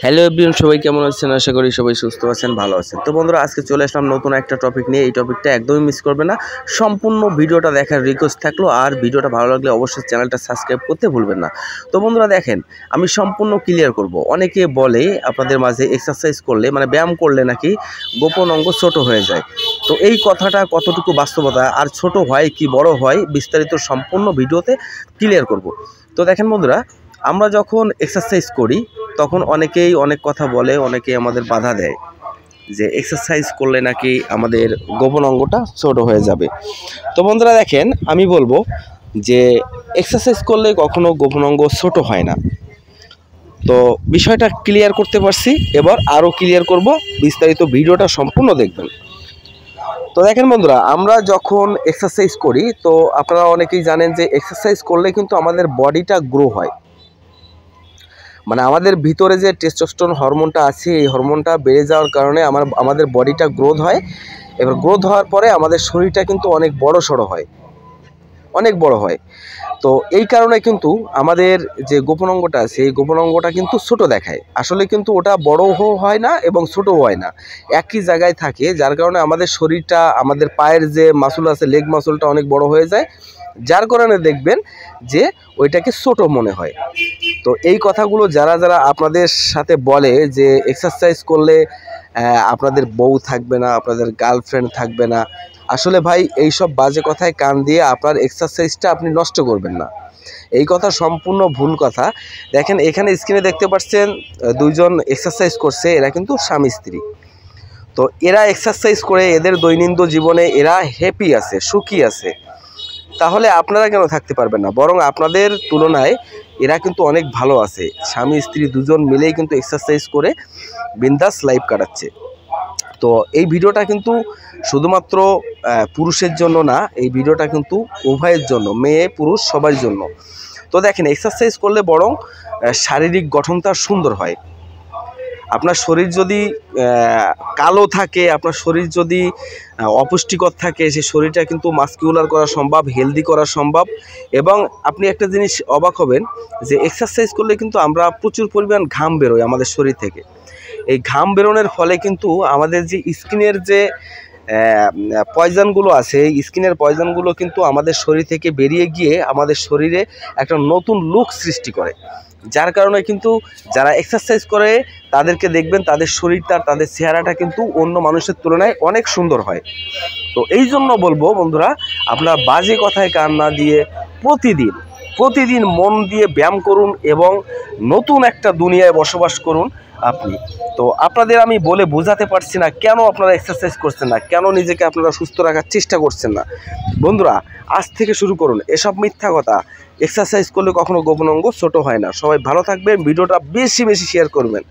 Hello everyone, সবাই কেমন আছেন? আশা করি সবাই সুস্থ আছেন, ভালো আছেন। তো বন্ধুরা, আজকে চলে আসলাম নতুন একটা টপিক নিয়ে। এই টপিকটা একদমই মিস করবে না, সম্পূর্ণ ভিডিওটা দেখার রিকোয়েস্ট থাকলো। আর ভিডিওটা ভালো লাগলে অবশ্যই চ্যানেলটা সাবস্ক্রাইব করতে ভুলবেন না। তো বন্ধুরা দেখেন, আমি সম্পূর্ণ ক্লিয়ার করব। অনেকে বলে আপনাদের মাঝে এক্সারসাইজ করলে মানে ব্যায়াম করলে নাকি গোপন অঙ্গ ছোট হয়ে যায়। তো এই কথাটা কতটুকু বাস্তবতা, আর ছোট হয় কি বড় হয়, বিস্তারিত সম্পূর্ণ ভিডিওতে ক্লিয়ার করব। তো দেখেন বন্ধুরা, আমরা যখন এক্সারসাইজ করি তখন অনেকেই অনেক কথা বলে, অনেকেই আমাদের বাধা দেয় যে এক্সারসাইজ করলে নাকি আমাদের গোপন অঙ্গটা ছোট হয়ে যাবে। তো বন্ধুরা দেখেন, আমি বলবো যে এক্সারসাইজ করলে কখনো গোপন অঙ্গ ছোট হয় না। তো বিষয়টা ক্লিয়ার করতে পারছি, এবার আরও ক্লিয়ার করব, বিস্তারিত ভিডিওটা সম্পূর্ণ দেখবেন। তো দেখেন বন্ধুরা, আমরা যখন এক্সারসাইজ করি তো আপনারা অনেকেই জানেন যে এক্সারসাইজ করলে কিন্তু আমাদের বডিটা গ্রো হয়। মানে আমাদের ভিতরে যে টেস্টোস্টেরন হরমোনটা আছে, এই হরমোনটা বেড়ে যাওয়ার কারণে আমাদের বডিটা গ্রোথ হয়। এবার গ্রোথ হওয়ার পরে আমাদের শরীরটা কিন্তু অনেক বড় সড়ো হয়, অনেক বড় হয়। তো এই কারণে কিন্তু আমাদের যে গোপন অঙ্গটা আছে, এই গোপন অঙ্গটা কিন্তু ছোট দেখায়। আসলে কিন্তু ওটা বড়ও হয় না এবং ছোটও হয় না, একই জায়গায় থাকে। যার কারণে আমাদের শরীরটা, আমাদের পায়ের যে মাসুল আছে, লেগ মাসুলটা অনেক বড় হয়ে যায়। যার কারণে দেখবেন যে ওইটাকে ছোট মনে হয়। তো এই কথাগুলো যারা যারা আপনাদের সাথে বলে যে এক্সারসাইজ করলে আপনাদের বউ থাকবে না, আপনাদের গার্লফ্রেন্ড থাকবে না, আসলে ভাই এইসব বাজে কথায় কান দিয়ে আপনার এক্সারসাইজটা আপনি নষ্ট করবেন না। এই কথা সম্পূর্ণ ভুল কথা। দেখেন, এখানে স্ক্রিনে দেখতে পাচ্ছেন দুইজন এক্সারসাইজ করছে, এরা কিন্তু স্বামী স্ত্রী। তো এরা এক্সারসাইজ করে এদের দৈনন্দিন জীবনে এরা হ্যাপি আছে, সুখী আছে। তাহলে আপনারা কেন থাকতে পারবেন না? বরং আপনাদের তুলনায় এরা কিন্তু অনেক ভালো আছে। স্বামী স্ত্রী দুজন মিলেই কিন্তু এক্সারসাইজ করে বিন্দাস লাইফ কাটাচ্ছে। তো এই ভিডিওটা কিন্তু শুধুমাত্র পুরুষের জন্য না, এই ভিডিওটা কিন্তু উভয়ের জন্য, মেয়ে পুরুষ সবার জন্য। তো দেখেন, এক্সারসাইজ করলে বরং শারীরিক গঠনটা সুন্দর হয়। আপনার শরীর যদি কালো থাকে, আপনার শরীর যদি অপুষ্টিকর থাকে, সেই শরীরটা কিন্তু মাস্কিউলার করা সম্ভব, হেলদি করা সম্ভব। এবং আপনি একটা জিনিস অবাক হবেন যে এক্সারসাইজ করলে কিন্তু আমরা প্রচুর পরিমাণ ঘাম বেরোই আমাদের শরীর থেকে। এই ঘাম বেরোনোর ফলে কিন্তু আমাদের যে স্কিনের যে পয়জনগুলো আছে, এই স্কিনের পয়জনগুলো কিন্তু আমাদের শরীর থেকে বেরিয়ে গিয়ে আমাদের শরীরে একটা নতুন লুক সৃষ্টি করে। যার কারণে কিন্তু যারা এক্সারসাইজ করে তাদেরকে দেখবেন তাদের শরীরটা, তাদের চেহারাটা কিন্তু অন্য মানুষের তুলনায় অনেক সুন্দর হয়। তো এই জন্য বলবো বন্ধুরা, আপনারা বাজে কথায় কান না দিয়ে প্রতিদিন মন দিয়ে ব্যায়াম করুন এবং নতুন একটা দুনিয়ায় বসবাস করুন আপনি। তো আপনাদের আমি বলে বোঝাতে পারছি না কেন আপনারা এক্সারসাইজ করছেন না, কেন নিজেকে আপনারা সুস্থ রাখার চেষ্টা করছেন না। বন্ধুরা, আজ থেকে শুরু করুন এসব মিথ্যা কথা। এক্সারসাইজ করলে কখনো গোপন অঙ্গ ছোট হয় না। সবাই ভালো থাকবেন, ভিডিওটা বেশি বেশি শেয়ার করবেন।